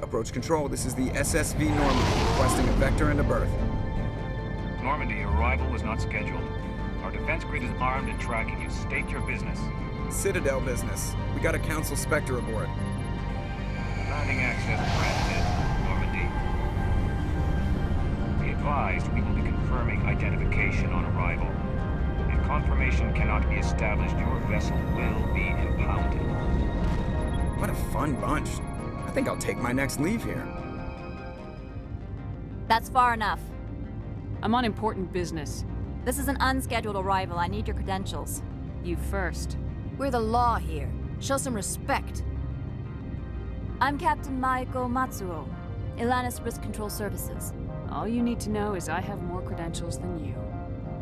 Approach control, this is the SSV Normandy, requesting a vector and a berth. Normandy, your arrival was not scheduled. Our defense grid is armed and tracking you. State your business. Citadel business. We got a Council Spectre aboard. Landing access granted, Normandy. Be advised, we will be confirming identification on arrival. If confirmation cannot be established, your vessel will be impounded. What a fun bunch. I think I'll take my next leave here. That's far enough. I'm on important business. This is an unscheduled arrival. I need your credentials. You first. We're the law here. Show some respect. I'm Captain Maiko Matsuo, Ilanis Risk Control Services. All you need to know is I have more credentials than you.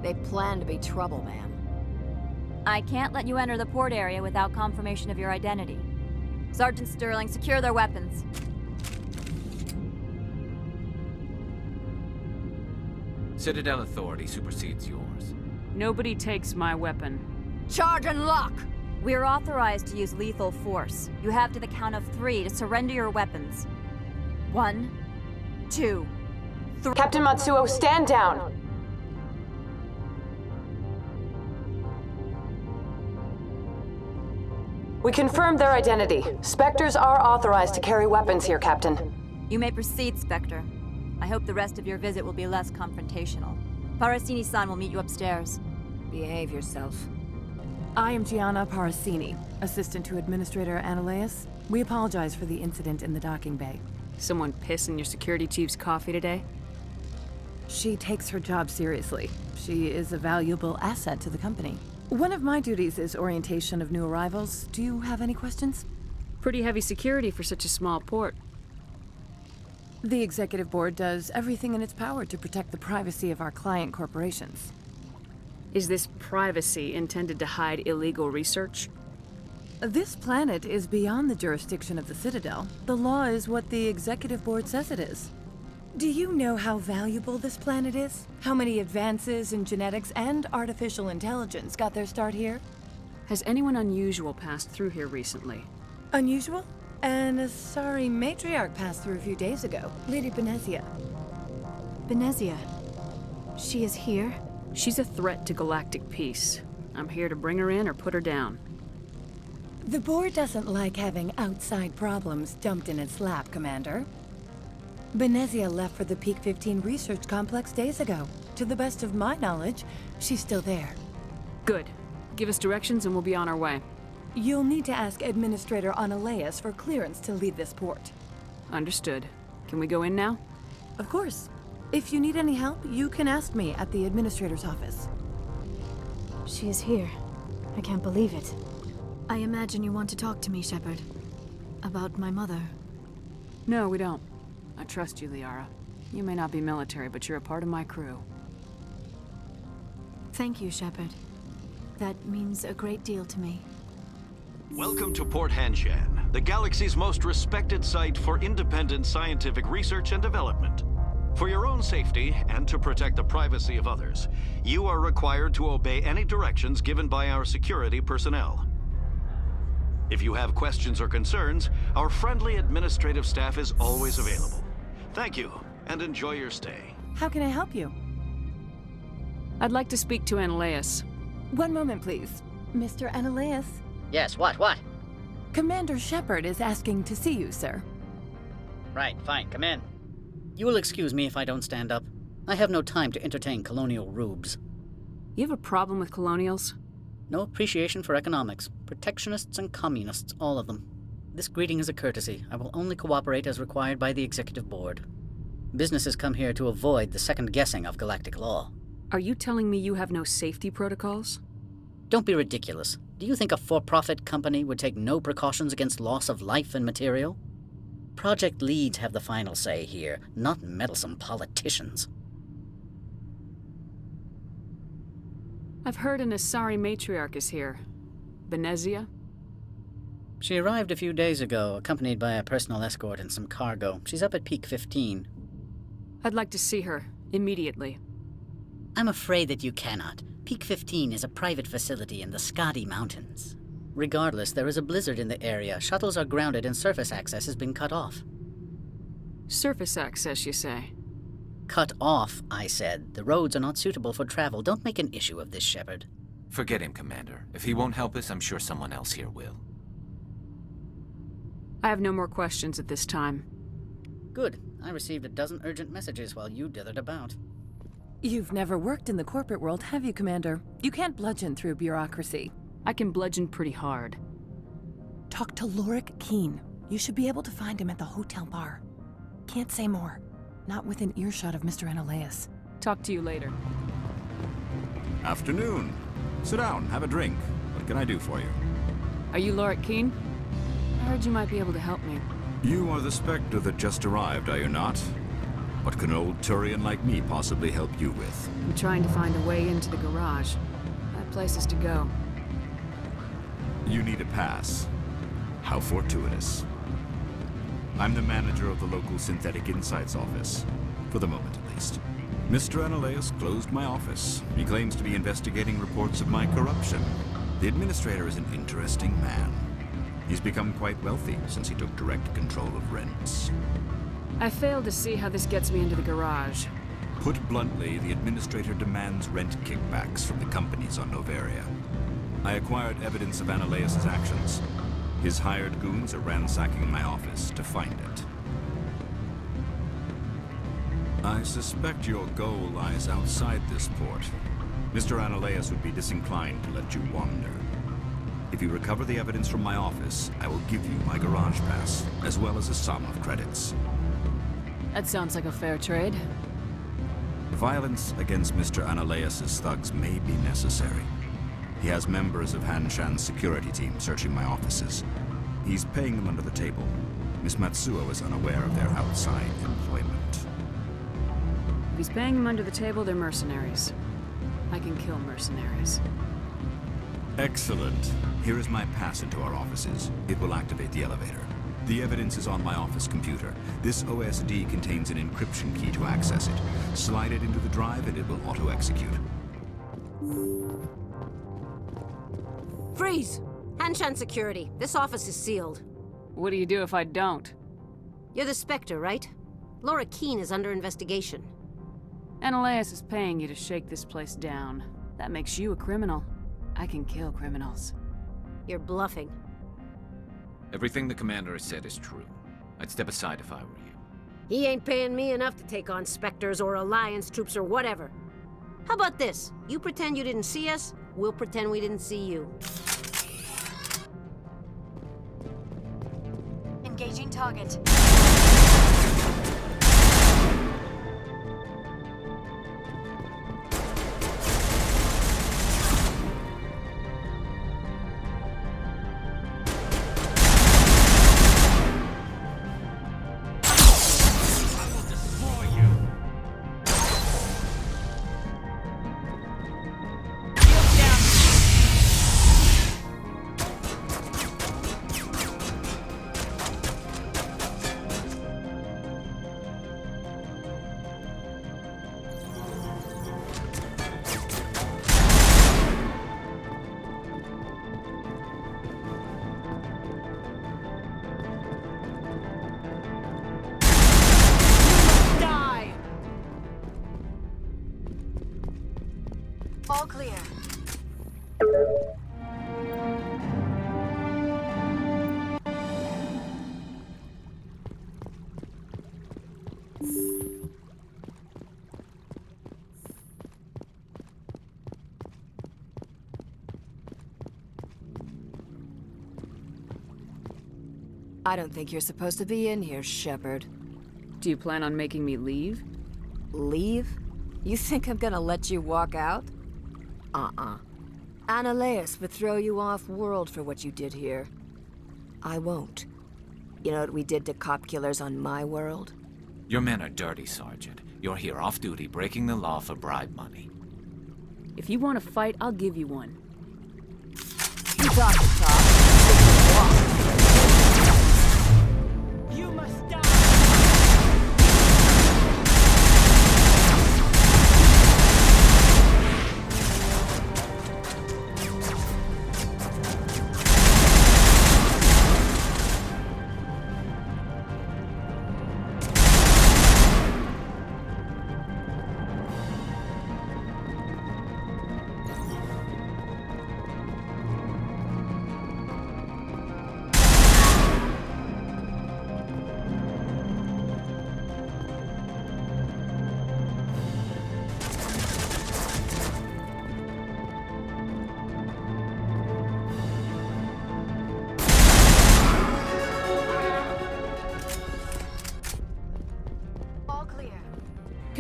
They plan to be trouble, man. I can't let you enter the port area without confirmation of your identity. Sergeant Sterling, secure their weapons. Citadel authority supersedes yours. Nobody takes my weapon. Charge and lock! We're authorized to use lethal force. You have to the count of 3 to surrender your weapons. 1, 2, 3. Captain Matsuo, stand down! We confirmed their identity. Spectres are authorized to carry weapons here, Captain. You may proceed, Spectre. I hope the rest of your visit will be less confrontational. Parasini-san will meet you upstairs. Behave yourself. I am Gianna Parasini, assistant to Administrator Analeas. We apologize for the incident in the docking bay. Someone piss in your security chief's coffee today? She takes her job seriously. She is a valuable asset to the company. One of my duties is orientation of new arrivals. Do you have any questions? Pretty heavy security for such a small port. The Executive Board does everything in its power to protect the privacy of our client corporations. Is this privacy intended to hide illegal research? This planet is beyond the jurisdiction of the Citadel. The law is what the Executive Board says it is. Do you know how valuable this planet is? How many advances in genetics and artificial intelligence got their start here? Has anyone unusual passed through here recently? Unusual? And a sorry matriarch passed through a few days ago. Lady Benezia. Benezia. She is here? She's a threat to galactic peace. I'm here to bring her in or put her down. The board doesn't like having outside problems dumped in its lap, Commander. Benezia left for the Peak 15 research complex days ago. To the best of my knowledge, she's still there. Good. Give us directions and we'll be on our way. You'll need to ask Administrator Analeas for clearance to leave this port. Understood. Can we go in now? Of course. If you need any help, you can ask me at the Administrator's office. She is here. I can't believe it. I imagine you want to talk to me, Shepard. About my mother. No, we don't. I trust you, Liara. You may not be military, but you're a part of my crew. Thank you, Shepard. That means a great deal to me. Welcome to Port Hanshan, the galaxy's most respected site for independent scientific research and development. For your own safety and to protect the privacy of others, you are required to obey any directions given by our security personnel. If you have questions or concerns, our friendly administrative staff is always available. Thank you, and enjoy your stay. How can I help you? I'd like to speak to Analeas. One moment, please. Mr. Analeas? Yes, what? Commander Shepard is asking to see you, sir. Right, fine, come in. You will excuse me if I don't stand up. I have no time to entertain colonial rubes. You have a problem with colonials? No appreciation for economics. Protectionists and communists, all of them. This greeting is a courtesy. I will only cooperate as required by the Executive Board. Businesses come here to avoid the second guessing of galactic law. Are you telling me you have no safety protocols? Don't be ridiculous. Do you think a for-profit company would take no precautions against loss of life and material? Project leads have the final say here, not meddlesome politicians. I've heard an Asari matriarch is here. Benezia? She arrived a few days ago, accompanied by a personal escort and some cargo. She's up at Peak 15. I'd like to see her, immediately. I'm afraid that you cannot. Peak 15 is a private facility in the Skadi Mountains. Regardless, there is a blizzard in the area. Shuttles are grounded and surface access has been cut off. Surface access, you say? Cut off, I said. The roads are not suitable for travel. Don't make an issue of this, Shepard. Forget him, Commander. If he won't help us, I'm sure someone else here will. I have no more questions at this time. Good. I received a dozen urgent messages while you dithered about. You've never worked in the corporate world, have you, Commander? You can't bludgeon through bureaucracy. I can bludgeon pretty hard. Talk to Lorik Keene. You should be able to find him at the hotel bar. Can't say more. Not within earshot of Mr. Analaeus. Talk to you later. Afternoon. Sit down, have a drink. What can I do for you? Are you Lorik Keene? I heard you might be able to help me. You are the Spectre that just arrived, are you not? What can an old Turian like me possibly help you with? I'm trying to find a way into the garage. I have places to go. You need a pass. How fortuitous. I'm the manager of the local Synthetic Insights office. For the moment, at least. Mr. Analaeus closed my office. He claims to be investigating reports of my corruption. The administrator is an interesting man. He's become quite wealthy since he took direct control of rents. I failed to see how this gets me into the garage. Put bluntly, the administrator demands rent kickbacks from the companies on Noveria. I acquired evidence of Analaeus' actions. His hired goons are ransacking my office to find it. I suspect your goal lies outside this port. Mr. Analaeus would be disinclined to let you wander. If you recover the evidence from my office, I will give you my garage pass, as well as a sum of credits. That sounds like a fair trade. Violence against Mr. Analaeus' thugs may be necessary. He has members of Hanshan's security team searching my offices. He's paying them under the table. Miss Matsuo is unaware of their outside employment. If he's paying them under the table, they're mercenaries. I can kill mercenaries. Excellent. Here is my pass into our offices. It will activate the elevator. The evidence is on my office computer. This OSD contains an encryption key to access it. Slide it into the drive and it will auto-execute. Freeze! Hanshan security. This office is sealed. What do you do if I don't? You're the Spectre, right? Lorik Keene is under investigation. Analaeus is paying you to shake this place down. That makes you a criminal. I can kill criminals. You're bluffing. Everything the Commander has said is true. I'd step aside if I were you. He ain't paying me enough to take on Spectres or Alliance troops or whatever. How about this? You pretend you didn't see us, we'll pretend we didn't see you. Engaging target. All clear. I don't think you're supposed to be in here, Shepard. Do you plan on making me leave? Leave? You think I'm gonna let you walk out? Analaeus would throw you off-world for what you did here. I won't. You know what we did to cop killers on my world? Your men are dirty, Sergeant. You're here off-duty, breaking the law for bribe money. If you want to fight, I'll give you one. You talk the talk. You must die!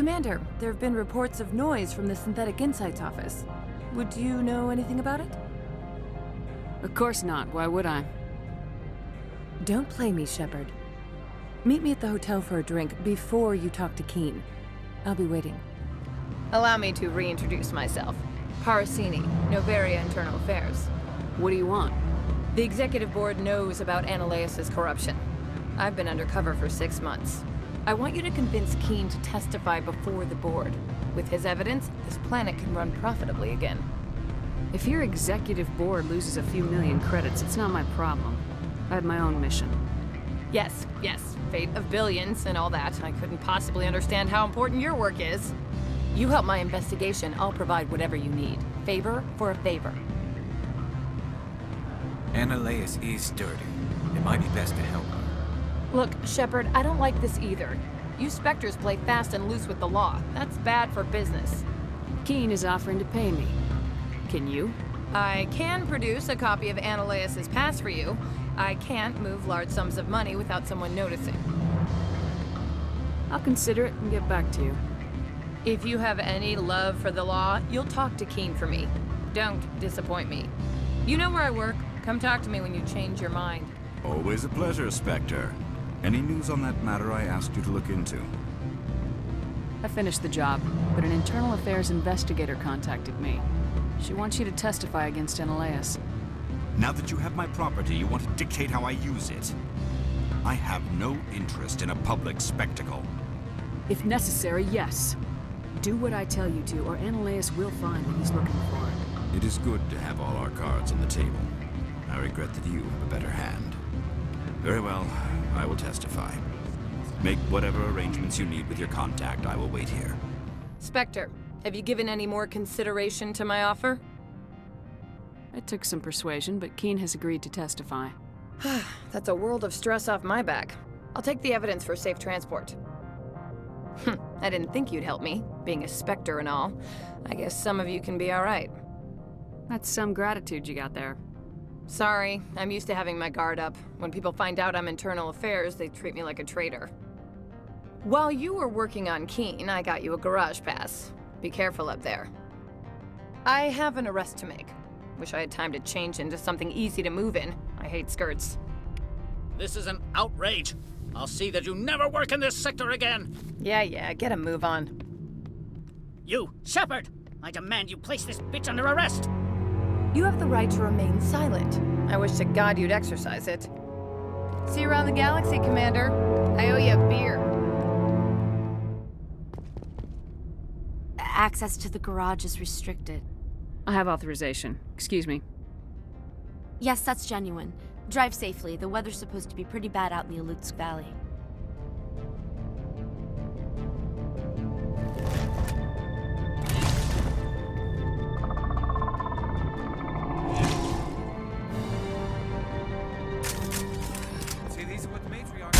Commander, there have been reports of noise from the Synthetic Insights office. Would you know anything about it? Of course not. Why would I? Don't play me, Shepard. Meet me at the hotel for a drink before you talk to Keen. I'll be waiting. Allow me to reintroduce myself. Parasini, Noveria Internal Affairs. What do you want? The Executive Board knows about Ananias' corruption. I've been undercover for 6 months. I want you to convince Keen to testify before the Board. With his evidence, this planet can run profitably again. If your Executive Board loses a few million credits, it's not my problem. I have my own mission. Yes, fate of billions and all that. I couldn't possibly understand how important your work is. You help my investigation, I'll provide whatever you need. Favor for a favor. Ananias is dirty. It might be best to help her. Look, Shepard, I don't like this either. You Spectres play fast and loose with the law. That's bad for business. Keen is offering to pay me. Can you? I can produce a copy of Ananias' pass for you. I can't move large sums of money without someone noticing. I'll consider it and get back to you. If you have any love for the law, you'll talk to Keen for me. Don't disappoint me. You know where I work. Come talk to me when you change your mind. Always a pleasure, Spectre. Any news on that matter I asked you to look into? I finished the job, but an internal affairs investigator contacted me. She wants you to testify against Ananias. Now that you have my property, you want to dictate how I use it. I have no interest in a public spectacle. If necessary, yes. Do what I tell you to, or Ananias will find what he's looking for. It is good to have all our cards on the table. I regret that you have a better hand. Very well, I will testify. Make whatever arrangements you need with your contact. I will wait here. Spectre, have you given any more consideration to my offer? It took some persuasion, but Keen has agreed to testify. That's a world of stress off my back. I'll take the evidence for safe transport. I didn't think you'd help me, being a Spectre and all. I guess some of you can be alright. That's some gratitude you got there. Sorry, I'm used to having my guard up. When people find out I'm internal affairs, they treat me like a traitor. While you were working on Keen, I got you a garage pass. Be careful up there. I have an arrest to make. Wish I had time to change into something easy to move in. I hate skirts. This is an outrage. I'll see that you never work in this sector again. Yeah, get a move on. You, Shepard! I demand you place this bitch under arrest! You have the right to remain silent. I wish to God you'd exercise it. See you around the galaxy, Commander. I owe you a beer. Access to the garage is restricted. I have authorization. Excuse me. Yes, that's genuine. Drive safely. The weather's supposed to be pretty bad out in the Alutsk Valley. See, these are what the Matriarch...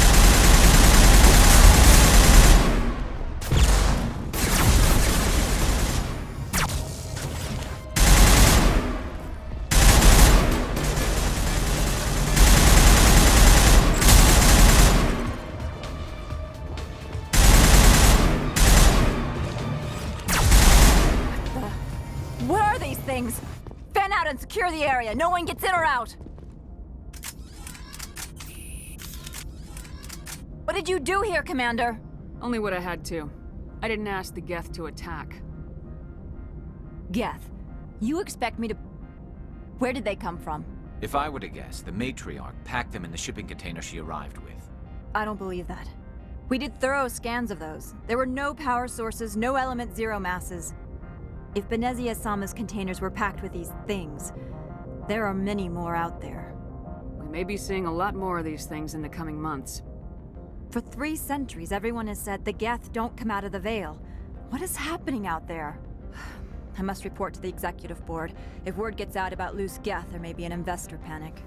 What are these things? Fan out and secure the area. No one gets in or out. What did you do here, Commander? Only what I had to. I didn't ask the Geth to attack. Geth, you expect me to... Where did they come from? If I were to guess, the Matriarch packed them in the shipping container she arrived with. I don't believe that. We did thorough scans of those. There were no power sources, no element zero masses. If Benezia-sama's containers were packed with these things, there are many more out there. We may be seeing a lot more of these things in the coming months. For 3 centuries, everyone has said the Geth don't come out of the Veil. What is happening out there? I must report to the Executive Board. If word gets out about loose Geth, there may be an investor panic.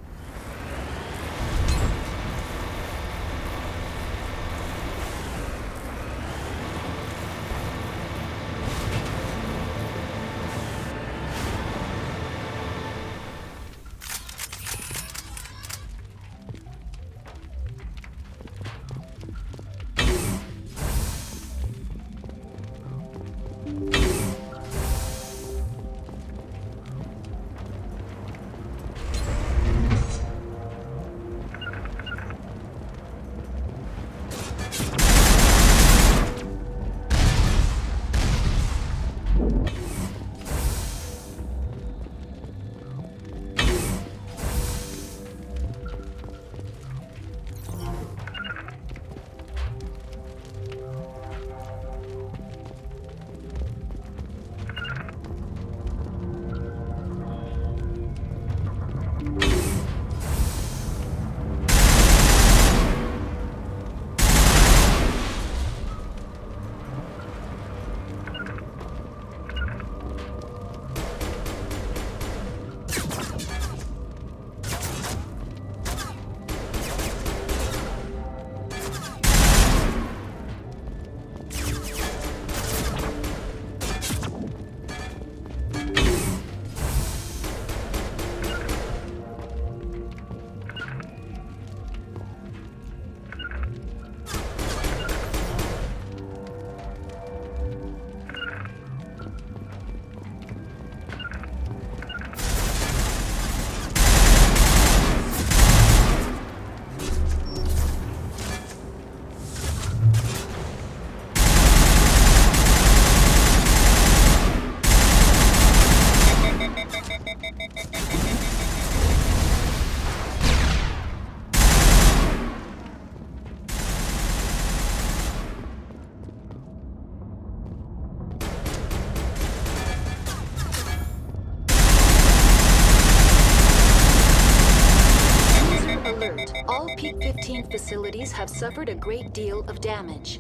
Alert. All Peak 15 facilities have suffered a great deal of damage.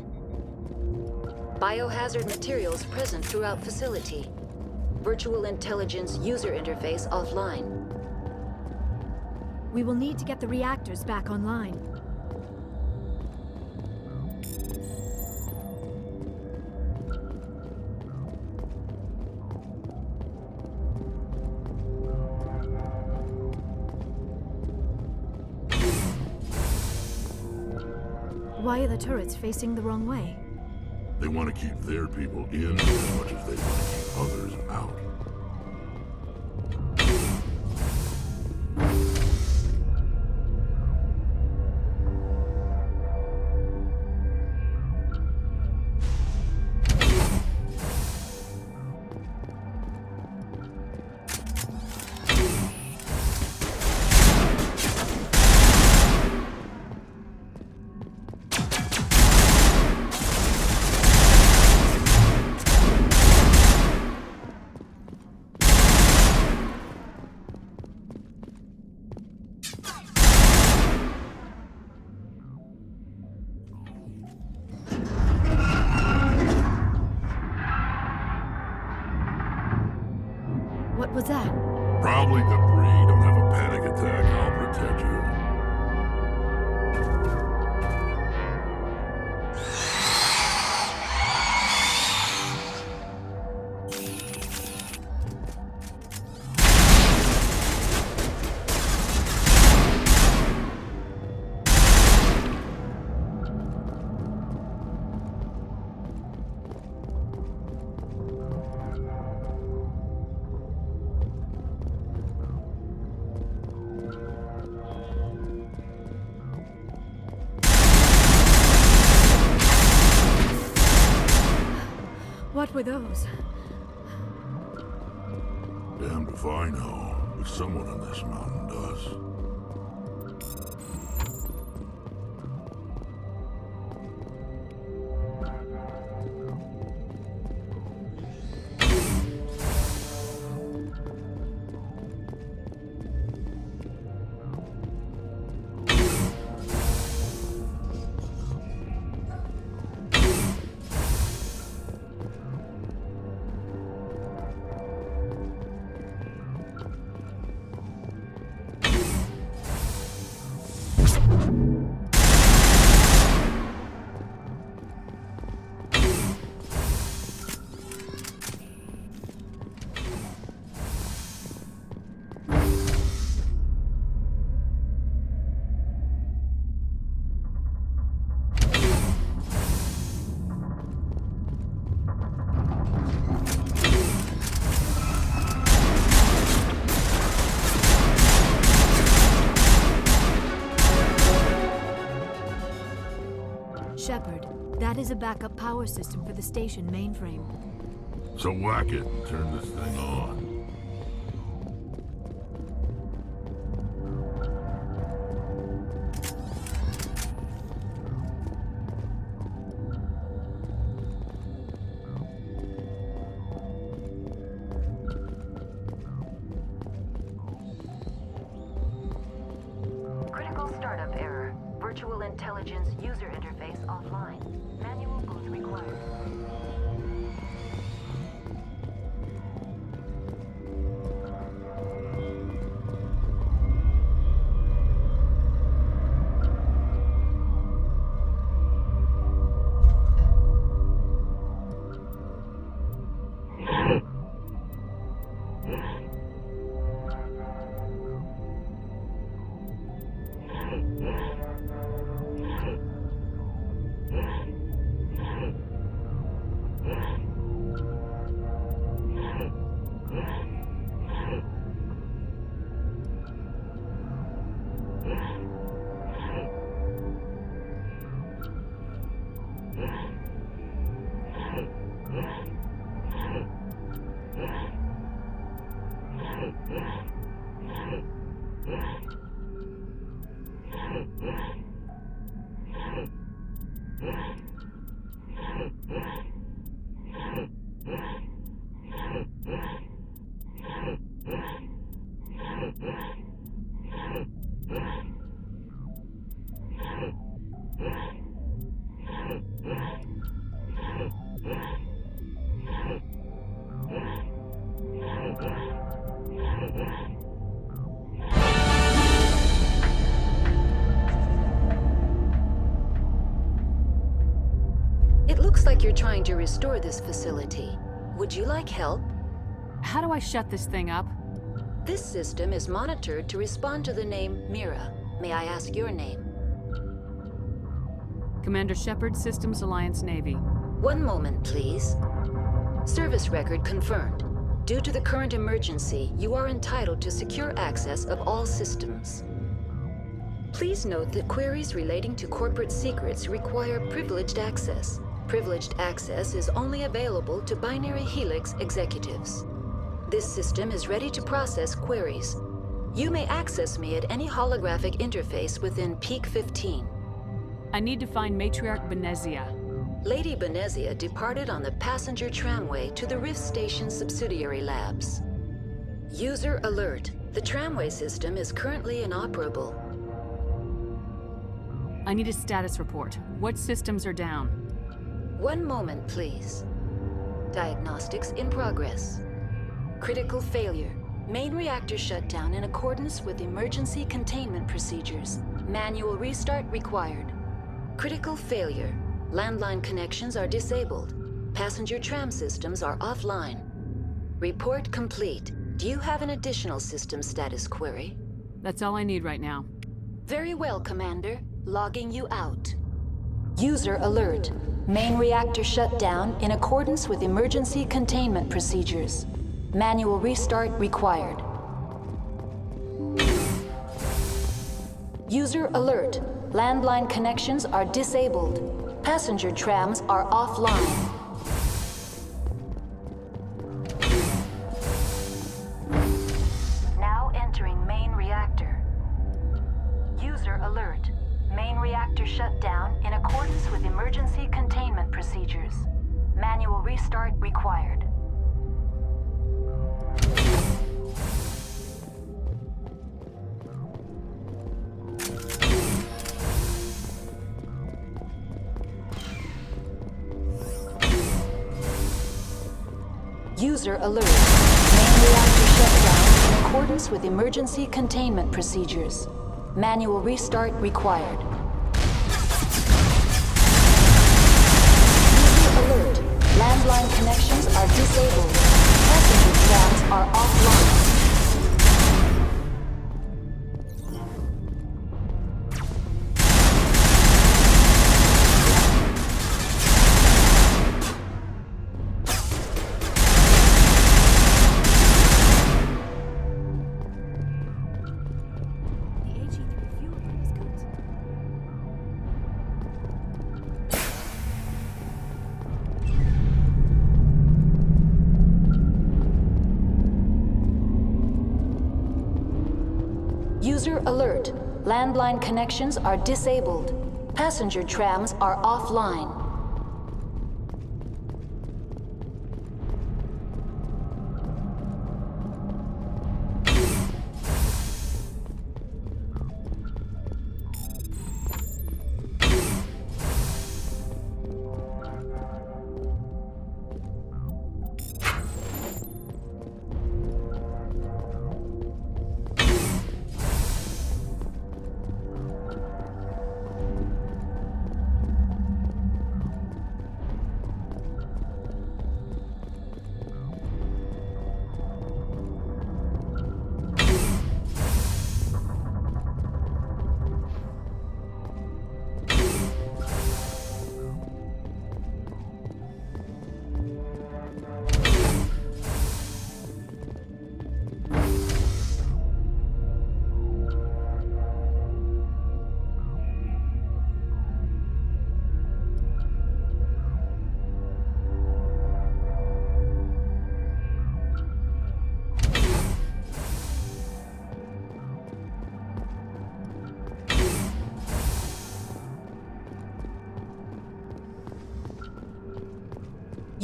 Biohazard materials present throughout facility. Virtual intelligence user interface offline. We will need to get the reactors back online. Why are the turrets facing the wrong way? They want to keep their people in as much as they want to keep others out. What was that? Probably debris. Don't have a panic attack. I'll protect you. What were those? Damned if I know, but someone on this mountain does. Shepard, that is a backup power system for the station mainframe. So whack it and turn this thing on. Critical startup error. Virtual intelligence user interface offline. Manual boot required. It looks like you're trying to restore this facility. Would you like help? How do I shut this thing up? This system is monitored to respond to the name Mira. May I ask your name? Commander Shepard, Systems Alliance Navy. One moment, please. Service record confirmed. Due to the current emergency, you are entitled to secure access of all systems. Please note that queries relating to corporate secrets require privileged access. Privileged access is only available to Binary Helix executives. This system is ready to process queries. You may access me at any holographic interface within Peak 15. I need to find Matriarch Benezia. Lady Benezia departed on the passenger tramway to the Rift Station subsidiary labs. User alert. The tramway system is currently inoperable. I need a status report. What systems are down? One moment, please. Diagnostics in progress. Critical failure. Main reactor shut down in accordance with emergency containment procedures. Manual restart required. Critical failure. Landline connections are disabled. Passenger tram systems are offline. Report complete. Do you have an additional system status query? That's all I need right now. Very well, Commander. Logging you out. User alert. Main reactor shut down in accordance with emergency containment procedures. Manual restart required. User alert. Landline connections are disabled. Passenger trams are offline. Now entering main reactor. User alert. Main reactor shut down in accordance with emergency containment procedures. Manual restart required. User alert. Main reactor shut down in accordance with emergency containment procedures. Manual restart required. User alert. Landline connections are disabled. Passenger trams are offline. User alert. Landline connections are disabled. Passenger trams are offline.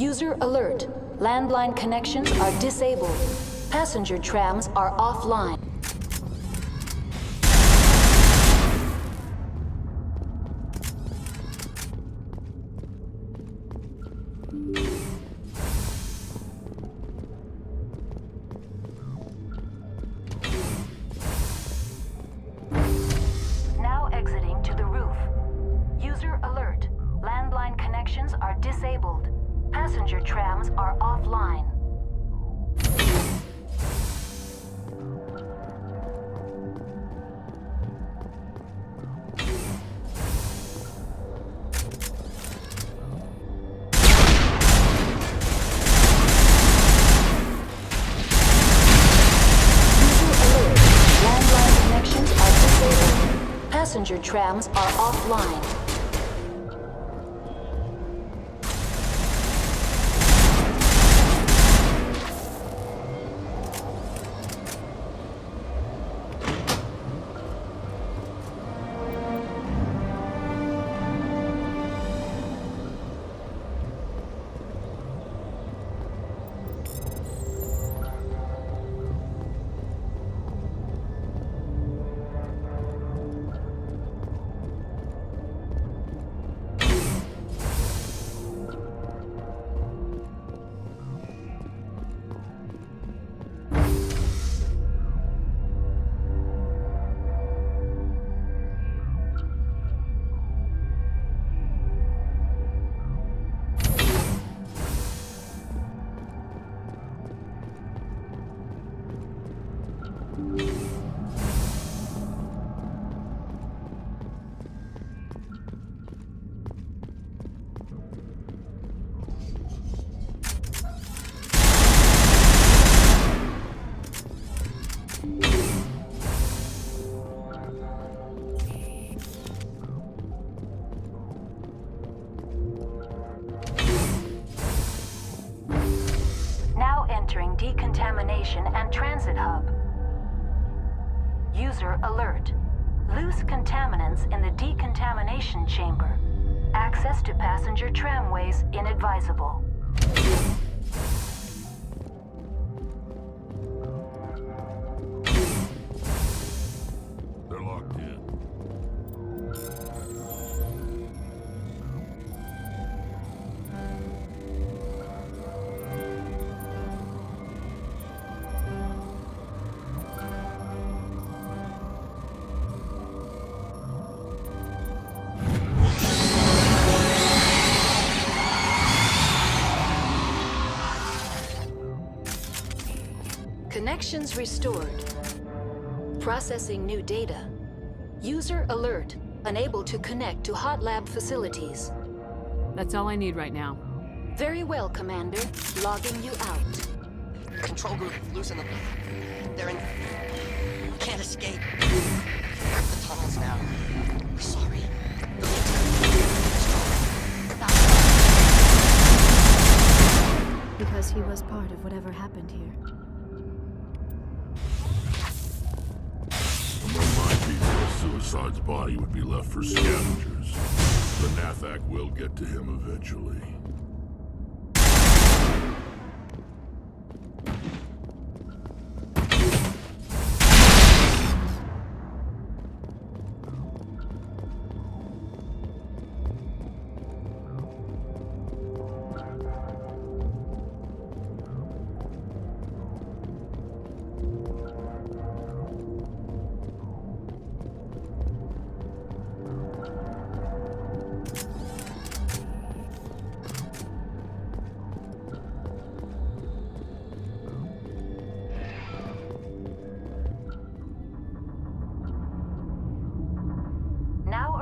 User alert. Landline connections are disabled. Passenger trams are offline. Now exiting to the roof. User alert. Landline connections are disabled. Passenger trams are offline. Passenger trams are offline. Decontamination and transit hub. User alert. Loose contaminants in the decontamination chamber. Access to passenger tramways inadvisable. They're locked in. Connections restored. Processing new data. User alert. Unable to connect to hot lab facilities. That's all I need right now. Very well, Commander. Logging you out. Control group, loosen them. They're in... We can't escape. We're at the tunnels now. We're sorry. Because he was part of whatever happened here. Among my people, a suicide's body would be left for scavengers. The Nathak will get to him eventually.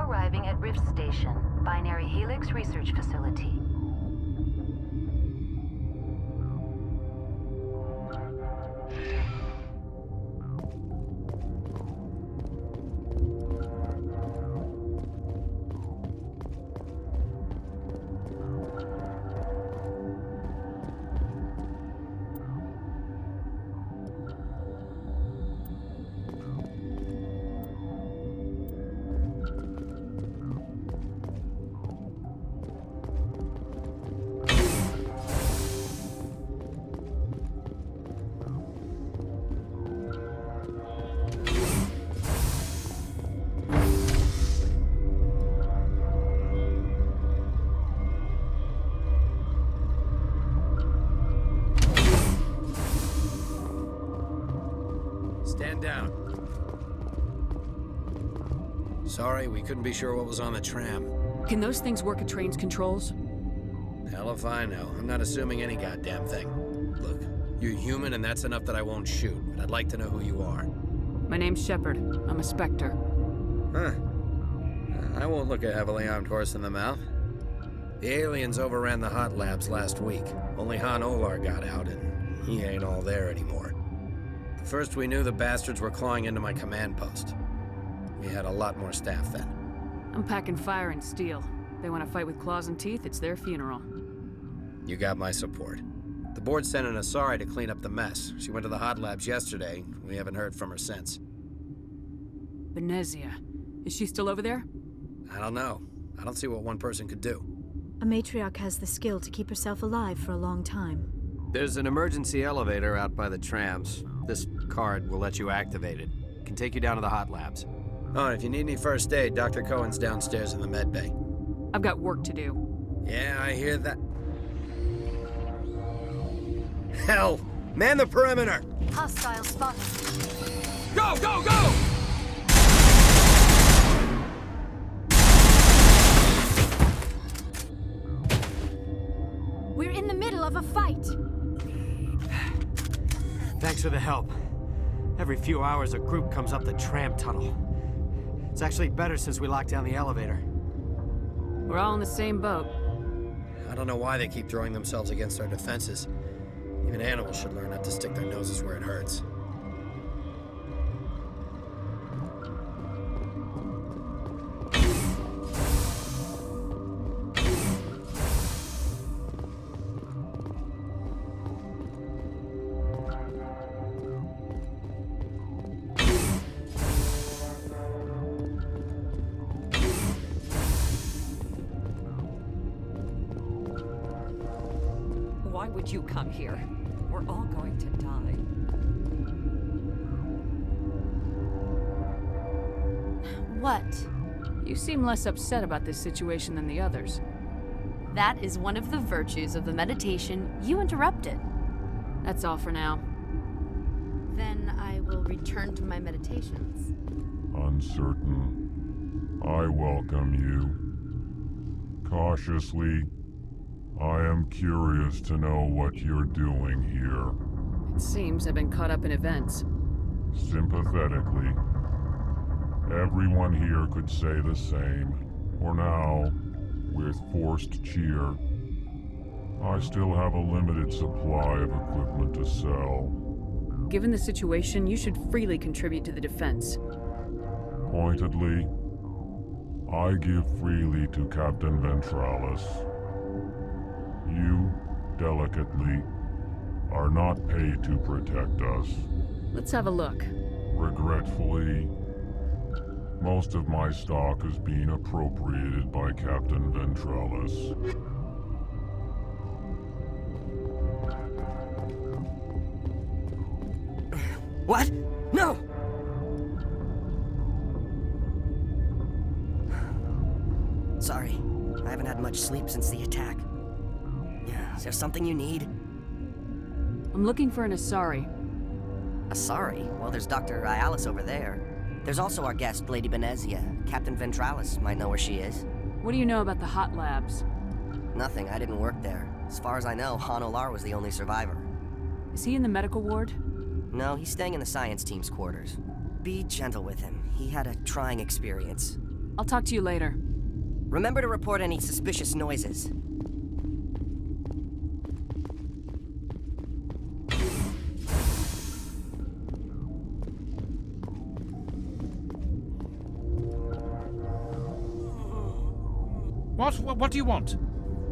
Arriving at Rift Station, Binary Helix Research Facility. Sorry, we couldn't be sure what was on the tram. Can those things work at train's controls? Hell if I know. I'm not assuming any goddamn thing. Look, you're human and that's enough that I won't shoot, but I'd like to know who you are. My name's Shepard. I'm a Spectre. Huh. I won't look a heavily armed horse in the mouth. The aliens overran the hot labs last week. Only Han Olar got out, and he ain't all there anymore. The first we knew, the bastards were clawing into my command post. We had a lot more staff then. I'm packing fire and steel. They want to fight with claws and teeth, it's their funeral. You got my support. The board sent an Asari to clean up the mess. She went to the hot labs yesterday. We haven't heard from her since. Benezia. Is she still over there? I don't know. I don't see what one person could do. A matriarch has the skill to keep herself alive for a long time. There's an emergency elevator out by the trams. This card will let you activate it. It can take you down to the hot labs. Oh, and if you need any first aid, Dr. Cohen's downstairs in the med bay. I've got work to do. Yeah, I hear that. Hell! Man the perimeter! Hostile spotted. Go, go, go! We're in the middle of a fight. Thanks for the help. Every few hours, a group comes up the tram tunnel. It's actually better since we locked down the elevator. We're all in the same boat. I don't know why they keep throwing themselves against our defenses. Even animals should learn not to stick their noses where it hurts. Why would you come here? We're all going to die. What? You seem less upset about this situation than the others. That is one of the virtues of the meditation you interrupted. That's all for now. Then I will return to my meditations. Uncertain. I welcome you. Cautiously, I am curious to know what you're doing here. It seems I've been caught up in events. Sympathetically. Everyone here could say the same. For now, with forced cheer, I still have a limited supply of equipment to sell. Given the situation, you should freely contribute to the defense. Pointedly, I give freely to Captain Ventralis. You, delicately, are not paid to protect us. Let's have a look. Regretfully, most of my stock is being appropriated by Captain Ventralis. What? No! Sorry, I haven't had much sleep since the attack. Is there something you need? I'm looking for an Asari. Asari? Well, there's Dr. Ialis over there. There's also our guest, Lady Benezia. Captain Ventralis might know where she is. What do you know about the hot labs? Nothing, I didn't work there. As far as I know, Han Olar was the only survivor. Is he in the medical ward? No, he's staying in the science team's quarters. Be gentle with him. He had a trying experience. I'll talk to you later. Remember to report any suspicious noises. What do you want?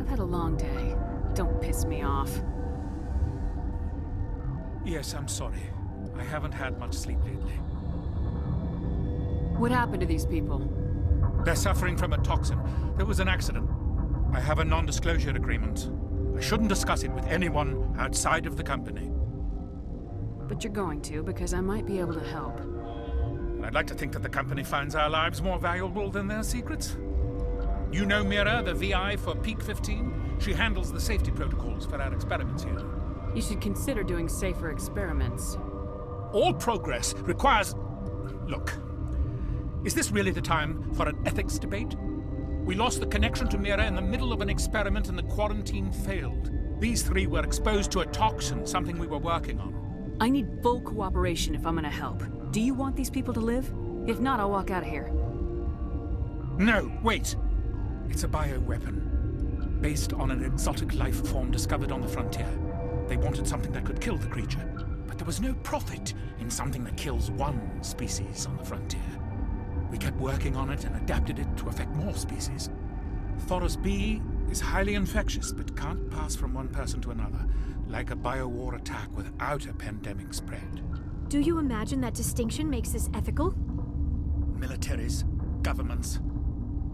I've had a long day. Don't piss me off. Yes, I'm sorry. I haven't had much sleep lately. What happened to these people? They're suffering from a toxin. There was an accident. I have a non-disclosure agreement. I shouldn't discuss it with anyone outside of the company. But you're going to, because I might be able to help. And I'd like to think that the company finds our lives more valuable than their secrets. You know Mira, the VI for Peak 15? She handles the safety protocols for our experiments here. You should consider doing safer experiments. All progress requires... Look, is this really the time for an ethics debate? We lost the connection to Mira in the middle of an experiment and the quarantine failed. These three were exposed to a toxin, something we were working on. I need full cooperation if I'm gonna help. Do you want these people to live? If not, I'll walk out of here. No, wait. It's a bioweapon, based on an exotic life form discovered on the frontier. They wanted something that could kill the creature, but there was no profit in something that kills one species on the frontier. We kept working on it and adapted it to affect more species. Thoros B is highly infectious, but can't pass from one person to another, like a biowar attack without a pandemic spread. Do you imagine that distinction makes this ethical? Militaries, governments,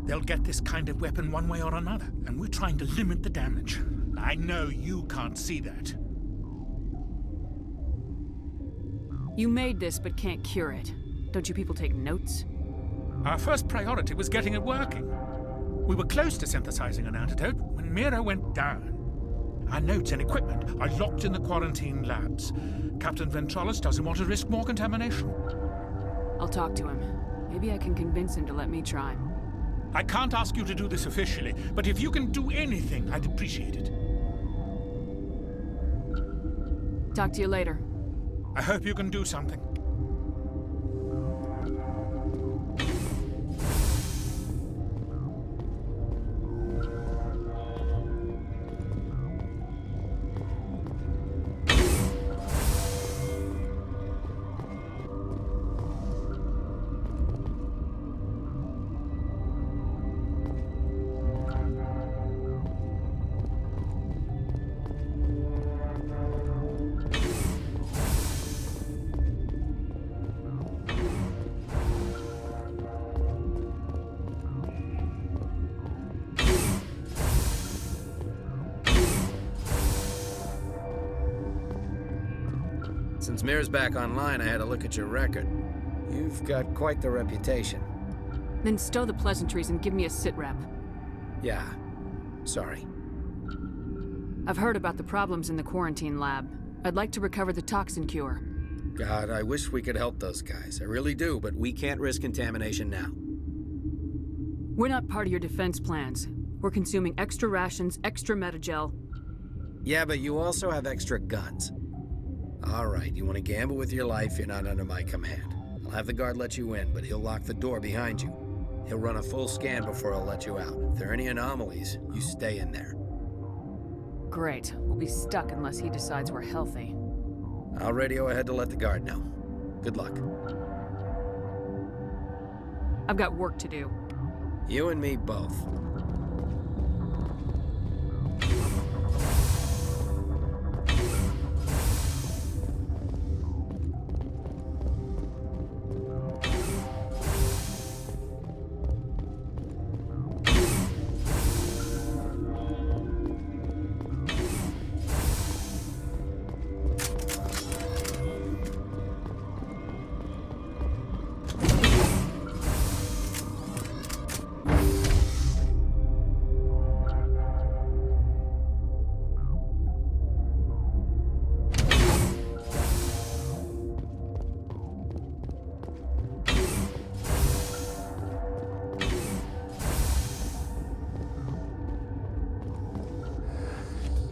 they'll get this kind of weapon one way or another, and we're trying to limit the damage. I know you can't see that. You made this, but can't cure it. Don't you people take notes? Our first priority was getting it working. We were close to synthesizing an antidote when Mira went down. Our notes and equipment are locked in the quarantine labs. Captain Ventralis doesn't want to risk more contamination. I'll talk to him. Maybe I can convince him to let me try. I can't ask you to do this officially, but if you can do anything, I'd appreciate it. Talk to you later. I hope you can do something. Since Mira's back online, I had a look at your record. You've got quite the reputation. Then stow the pleasantries and give me a sit-rep. Yeah. Sorry. I've heard about the problems in the quarantine lab. I'd like to recover the toxin cure. God, I wish we could help those guys. I really do, but we can't risk contamination now. We're not part of your defense plans. We're consuming extra rations, extra metagel. Yeah, but you also have extra guns. All right, you want to gamble with your life, you're not under my command. I'll have the guard let you in, but he'll lock the door behind you. He'll run a full scan before he'll let you out. If there are any anomalies, you stay in there. Great. We'll be stuck unless he decides we're healthy. I'll radio ahead to let the guard know. Good luck. I've got work to do. You and me both.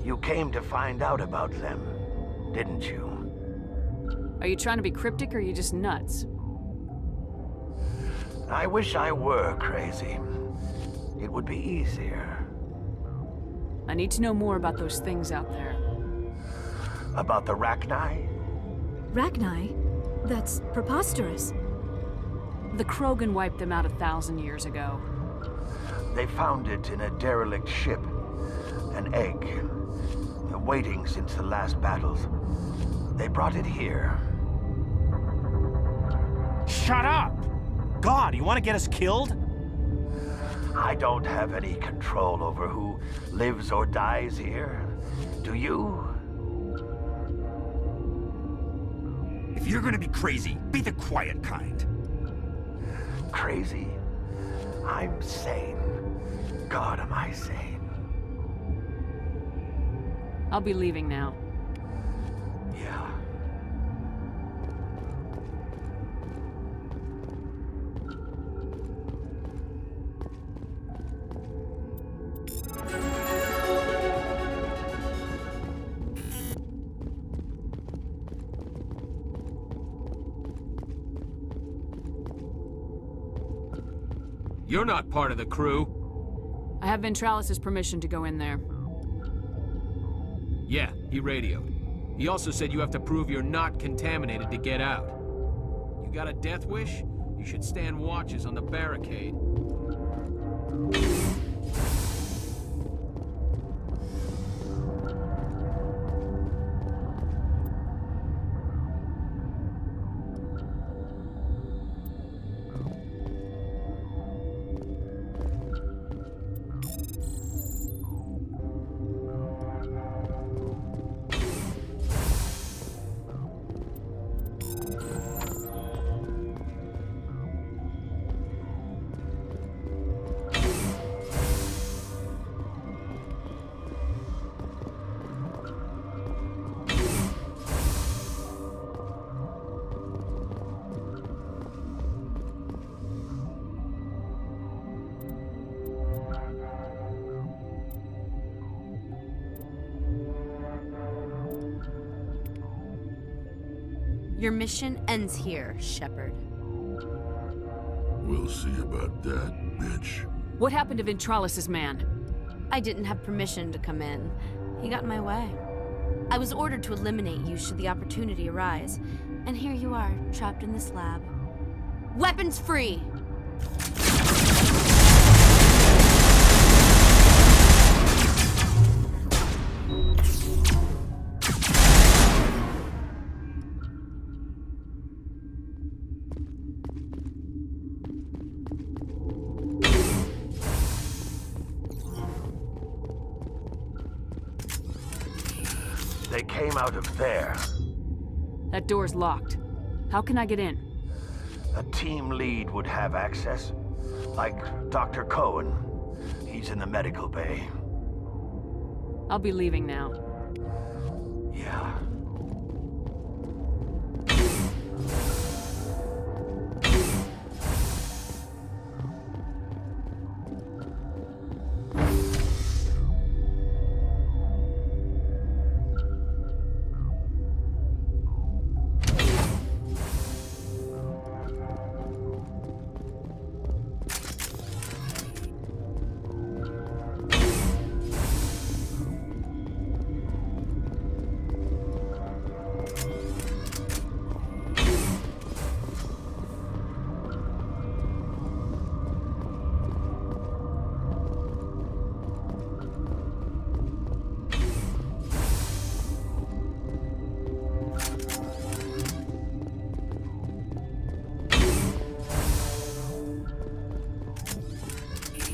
You came to find out about them, didn't you? Are you trying to be cryptic or are you just nuts? I wish I were crazy. It would be easier. I need to know more about those things out there. About the Rachni? Rachni? That's preposterous. The Krogan wiped them out 1,000 years ago. They found it in a derelict ship. An egg. Waiting since the last battles. They brought it here. Shut up! God, you want to get us killed? I don't have any control over who lives or dies here. Do you? If you're gonna be crazy, be the quiet kind. Crazy? I'm sane. God, am I sane? I'll be leaving now. Yeah. You're not part of the crew. I have Ventralis's permission to go in there. Yeah, he radioed. He also said you have to prove you're not contaminated to get out. You got a death wish? You should stand watches on the barricade. Your mission ends here, Shepard. We'll see about that, bitch. What happened to Ventralis's man? I didn't have permission to come in. He got in my way. I was ordered to eliminate you should the opportunity arise. And here you are, trapped in this lab. Weapons free! They came out of there. That door's locked. How can I get in? A team lead would have access. Like Dr. Cohen. He's in the medical bay. I'll be leaving now. Yeah.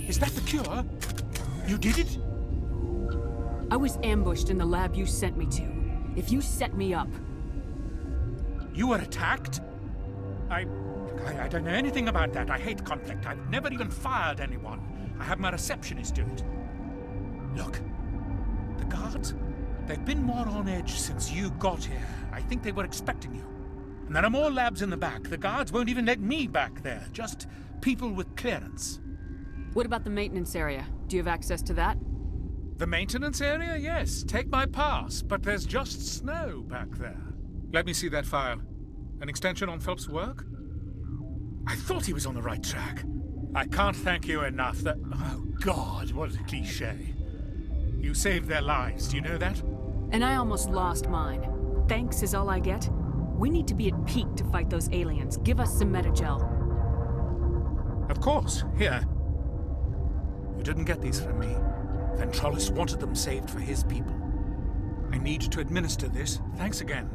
Is that the cure? You did it? I was ambushed in the lab you sent me to. If you set me up... You were attacked? I don't know anything about that. I hate conflict. I've never even fired anyone. I have my receptionist do it. Look, the guards, they've been more on edge since you got here. I think they were expecting you. And there are more labs in the back. The guards won't even let me back there. Just people with clearance. What about the maintenance area? Do you have access to that? The maintenance area? Yes. Take my pass. But there's just snow back there. Let me see that file. An extension on Phelps' work? I thought he was on the right track. I can't thank you enough that... Oh, God, what a cliché. You saved their lives, do you know that? And I almost lost mine. Thanks is all I get? We need to be at peak to fight those aliens. Give us some Metagel. Of course. Here. You didn't get these from me. Ventralis wanted them saved for his people. I need to administer this. Thanks again.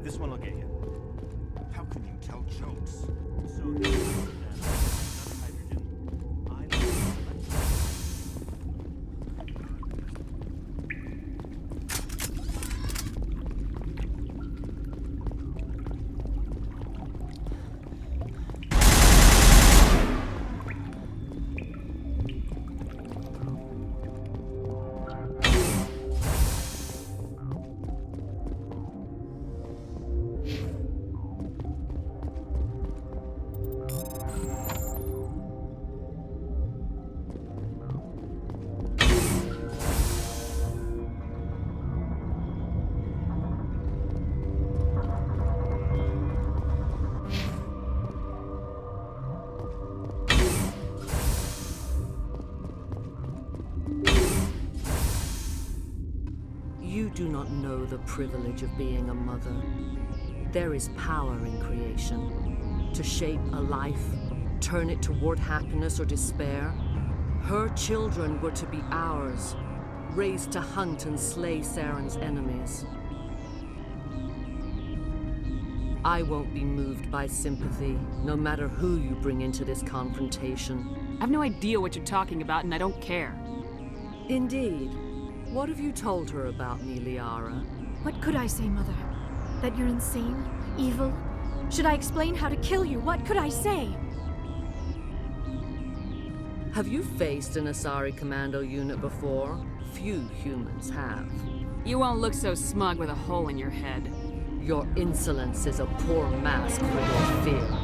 This one will get you. How can you tell jokes? You do not know the privilege of being a mother. There is power in creation. To shape a life, turn it toward happiness or despair. Her children were to be ours, raised to hunt and slay Saren's enemies. I won't be moved by sympathy, no matter who you bring into this confrontation. I have no idea what you're talking about, and I don't care. Indeed. What have you told her about me, Liara? What could I say, Mother? That you're insane? Evil? Should I explain how to kill you? What could I say? Have you faced an Asari commando unit before? Few humans have. You won't look so smug with a hole in your head. Your insolence is a poor mask for your fear.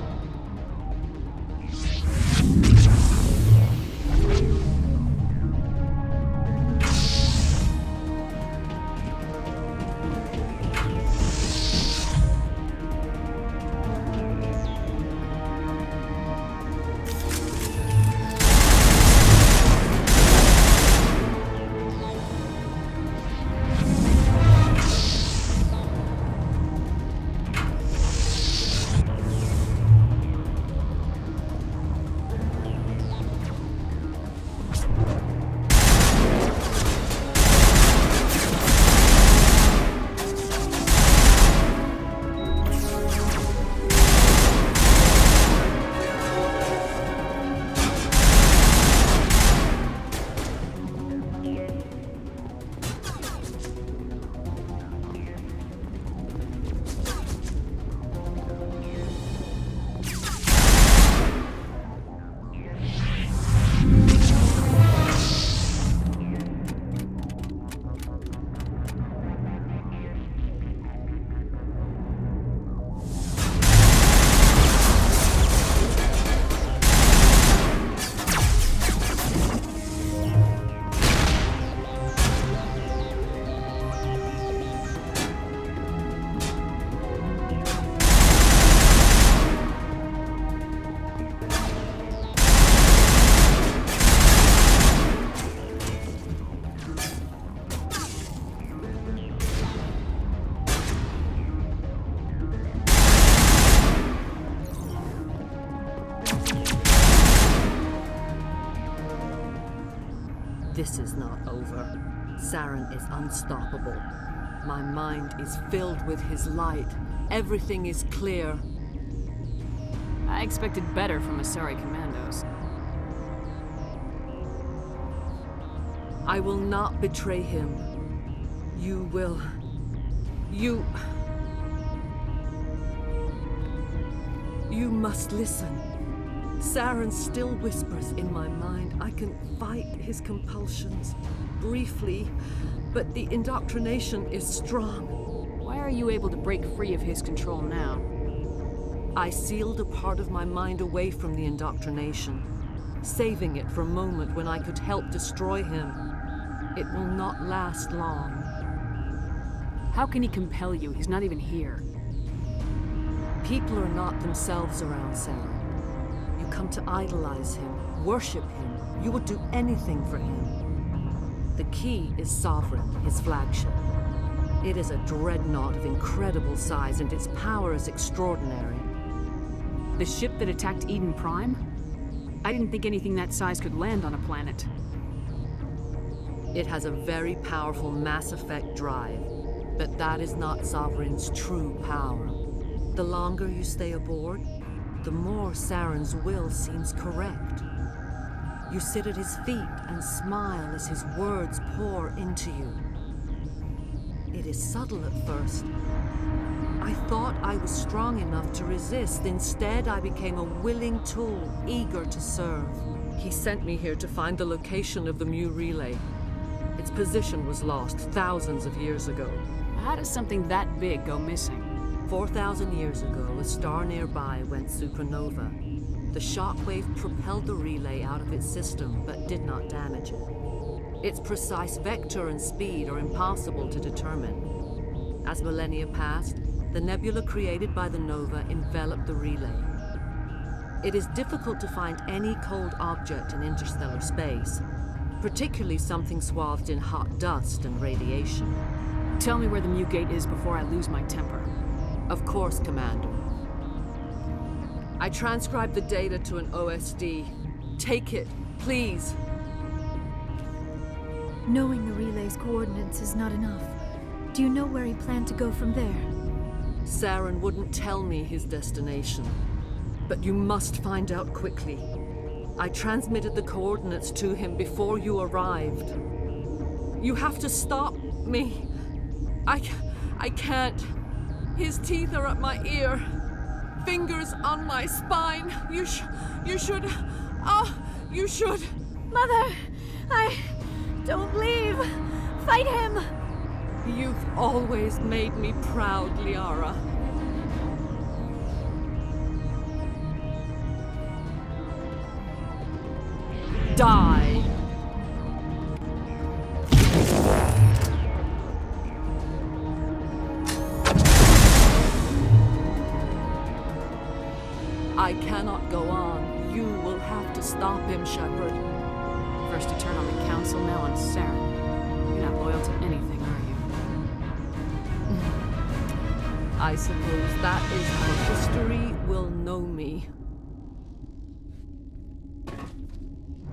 This is not over. Saren is unstoppable. My mind is filled with his light. Everything is clear. I expected better from Asari commandos. I will not betray him. You will... You must listen. Saren still whispers in my mind. I can fight his compulsions, briefly, but the indoctrination is strong. Why are you able to break free of his control now? I sealed a part of my mind away from the indoctrination, saving it for a moment when I could help destroy him. It will not last long. How can he compel you? He's not even here. People are not themselves around Saren. You come to idolize him, worship him. You would do anything for him. The key is Sovereign, his flagship. It is a dreadnought of incredible size, and its power is extraordinary. The ship that attacked Eden Prime? I didn't think anything that size could land on a planet. It has a very powerful Mass Effect drive. But that is not Sovereign's true power. The longer you stay aboard, the more Saren's will seems correct. You sit at his feet and smile as his words pour into you. It is subtle at first. I thought I was strong enough to resist. Instead, I became a willing tool, eager to serve. He sent me here to find the location of the Mu relay. Its position was lost thousands of years ago. How does something that big go missing? 4,000 years ago, a star nearby went supernova. The shockwave propelled the relay out of its system, but did not damage it. Its precise vector and speed are impossible to determine. As millennia passed, the nebula created by the nova enveloped the relay. It is difficult to find any cold object in interstellar space, particularly something swathed in hot dust and radiation. Tell me where the Mu Gate is before I lose my temper. Of course, Commander. I transcribed the data to an OSD. Take it, please. Knowing the relay's coordinates is not enough. Do you know where he planned to go from there? Saren wouldn't tell me his destination. But you must find out quickly. I transmitted the coordinates to him before you arrived. You have to stop me. I can't. His teeth are at my ear. Fingers on my spine. You should. You should. Mother! Don't leave! Fight him! You've always made me proud, Liara. Die! I cannot go on. You will have to stop him, Shepard. First you turn on the Council, now on Saren. You're not loyal to anything, are you? I suppose that is how history will know me.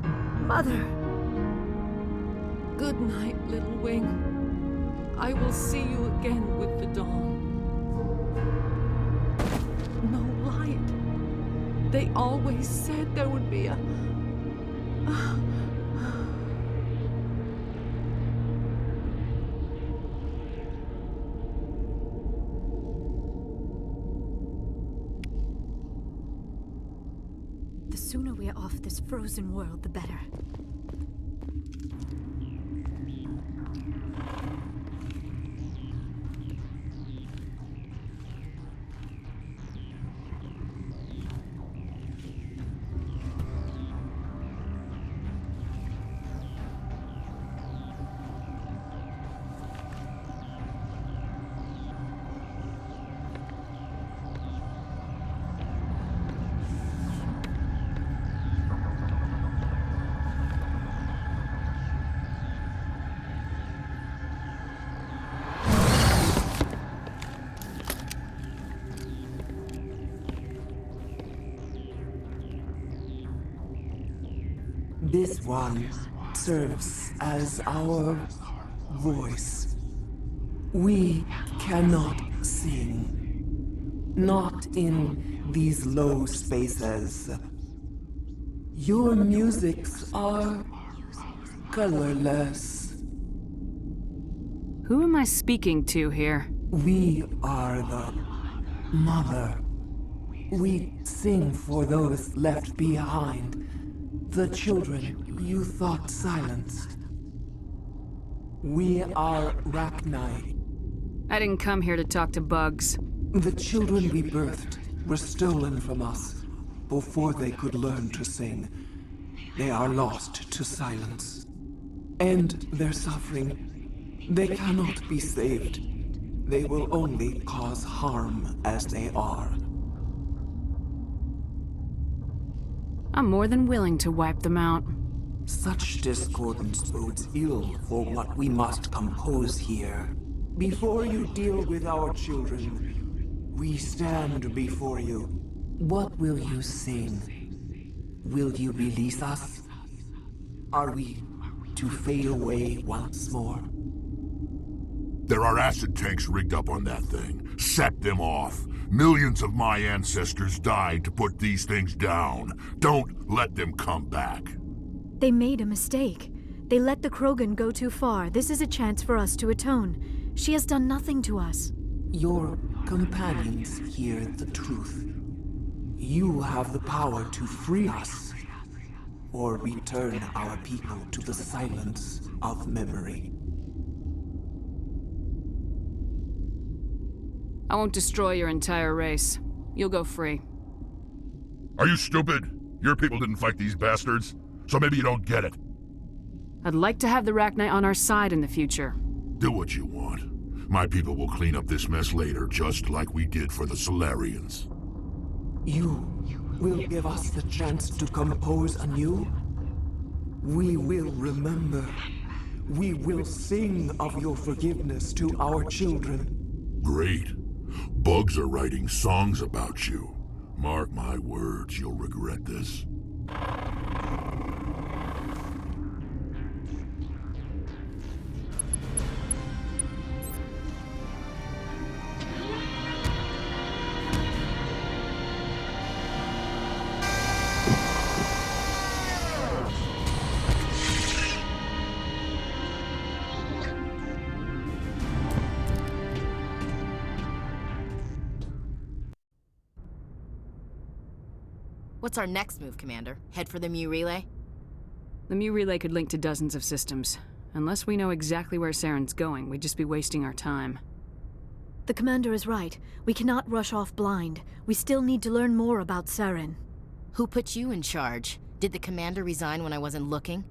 Mother! Good night, little wing. I will see you again with the dawn. No light. They always said there would be a... The sooner we are off this frozen world, the better. This one serves as our voice. We cannot sing. Not in these low spaces. Your musics are colorless. Who am I speaking to here? We are the Mother. We sing for those left behind. The children you thought silenced. We are Rachni. I didn't come here to talk to bugs. The children we birthed were stolen from us before they could learn to sing. They are lost to silence. And their suffering, they cannot be saved. They will only cause harm as they are. I'm more than willing to wipe them out. Such discordance bodes ill for what we must compose here. Before you deal with our children, we stand before you. What will you sing? Will you release us? Are we to fade away once more? There are acid tanks rigged up on that thing. Set them off. Millions of my ancestors died to put these things down. Don't let them come back. They made a mistake. They let the Krogan go too far. This is a chance for us to atone. She has done nothing to us. Your companions hear the truth. You have the power to free us, or return our people to the silence of memory. I won't destroy your entire race. You'll go free. Are you stupid? Your people didn't fight these bastards, so maybe you don't get it. I'd like to have the Rachni on our side in the future. Do what you want. My people will clean up this mess later, just like we did for the Solarians. You will give us the chance to compose anew? We will remember. We will sing of your forgiveness to our children. Great. Bugs are writing songs about you. Mark my words, you'll regret this. What's our next move, Commander? Head for the Mu Relay? The Mu Relay could link to dozens of systems. Unless we know exactly where Saren's going, we'd just be wasting our time. The Commander is right. We cannot rush off blind. We still need to learn more about Saren. Who put you in charge? Did the Commander resign when I wasn't looking?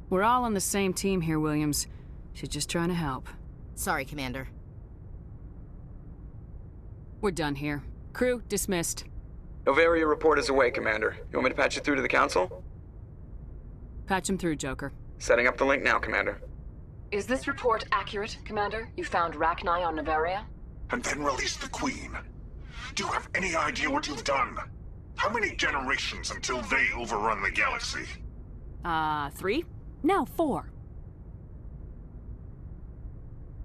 We're all on the same team here, Williams. She's just trying to help. Sorry, Commander. We're done here. Crew, dismissed. Noveria report is away, Commander. You want me to patch you through to the Council? Patch him through, Joker. Setting up the link now, Commander. Is this report accurate, Commander? You found Rachni on Noveria? And then released the Queen. Do you have any idea what you've done? How many generations until they overrun the galaxy? 3? No, 4.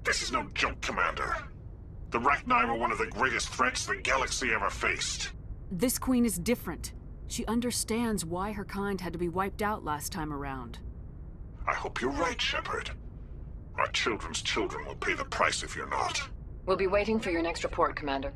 This is no joke, Commander. The Rachni were one of the greatest threats the galaxy ever faced. This Queen is different. She understands why her kind had to be wiped out last time around. I hope you're right, Shepard. Our children's children will pay the price if you're not. We'll be waiting for your next report, Commander.